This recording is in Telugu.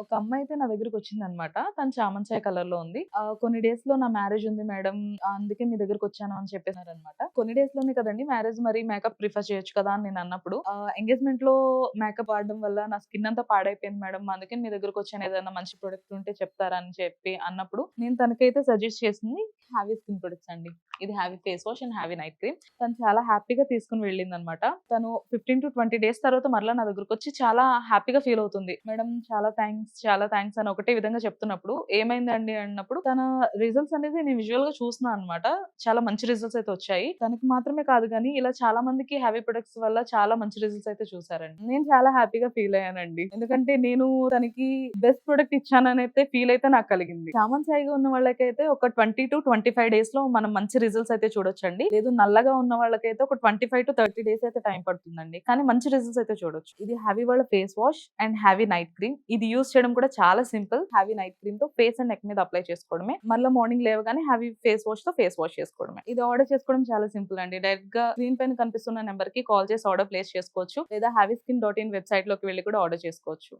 ఒక అమ్మాయి అయితే నా దగ్గరకొచ్చిందనమాట. తను చామంచాయ కలర్‌లో ఉంది. కొన్ని డేస్‌లో నా మ్యారేజ్ ఉంది మేడం. అందుకే మీ దగ్గరకొచ్చాను అని చెప్పేసారనమాట. కొన్ని డేస్‌లోనే కదండీ మ్యారేజ్, మరి మేకప్ ప్రిఫర్ చేయొచ్చు కదా అని నేనన్నప్పుడు, ఎంగేజ్‌మెంట్‌లో మేకప్ వాడడం వల్ల నా స్కిన్ అంతా పాడైపోయింది మేడం. అందుకని మీ దగ్గరకొచ్చాను. ఏదైనా మంచి ప్రొడక్ట్ ఉంటే చెప్తారా అని చెప్పి అన్నప్పుడు, నేను తనకైతే సజెస్ట్ చేసింది హావీ స్కిన్ ప్రొడక్ట్స్ అండి. ఇది హావీ ఫేస్ వాష్ అండ్ హావీ నైట్ క్రీమ్. తను చాలా హ్యాపీగా తీసుకొని వెళ్ళిందనమాట. తను 15-20 డేస్ తర్వాత మరలా నా దగ్గరకొచ్చి చాలా హ్యాపీగా ఫీల్ అవుతుంది. మేడం చాలా థాంక్స్, చాలా థాంక్స్ అని ఒకటే విధంగా చెప్తున్నప్పుడు, ఏమైందండి అన్నప్పుడు, తన రిజల్ట్స్ అనేది నేను విజువల్‌గా చూస్తున్నా అనమాట. చాలా మంచి రిజల్ట్స్ అయితే వచ్చాయి. తనకి మాత్రమే కాదు గానీ, ఇలా చాలా మందికి హావీ ప్రొడక్ట్స్ వల్ల చాలా మంచి రిజల్ట్స్ అయితే చూసారండి. నేను చాలా హ్యాపీగా ఫీల్ అయ్యానండి. ఎందుకంటే నేను తనకి బెస్ట్ ప్రొడక్ట్ ఇచ్చాననైతే ఫీల్ అయితే నాకు కలిగింది. చామన్ సాయిగా ఉన్న వాళ్ళకైతే ఒక 20-25 డేస్‌లో మనం మంచి రిజల్ట్స్ అయితే చూడొచ్చండి. లేదు నల్లగా ఉన్న వాళ్ళకైతే ఒక 25-30 డేస్ అయితే టైం పడుతుందండి. కానీ మంచి రిజల్ట్స్ అయితే చూడొచ్చు. ఇది హావీ వాళ్ళ ఫేస్ వాష్ అండ్ హావీ నైట్ క్రీమ్. ఇది యూజ్ చేయడం కూడా చాలా సింపుల్. హావీ నైట్ క్రీమ్ తో ఫేస్ అండ్ నెక్ మీద అప్లై చేసుకోవడమే. మళ్ళా మార్నింగ్ లేవగానే హావీ ఫేస్ వాష్ తో ఫేస్ వాష్ చేసుకోవడమే. ఇది ఆర్డర్ చేసుకోవడం చాలా సింపుల్ అండి. డైరెక్ట్ గా స్క్రీన్ పైన కనిపిస్తున్న నెంబర్ కి కాల్ చేసి ఆర్డర్ ప్లేస్ చేసుకోవచ్చు. లేదా havyskin.in వెబ్‌సైట్ లోకి వెళ్లి కూడా ఆర్డర్ చేసుకోవచ్చు.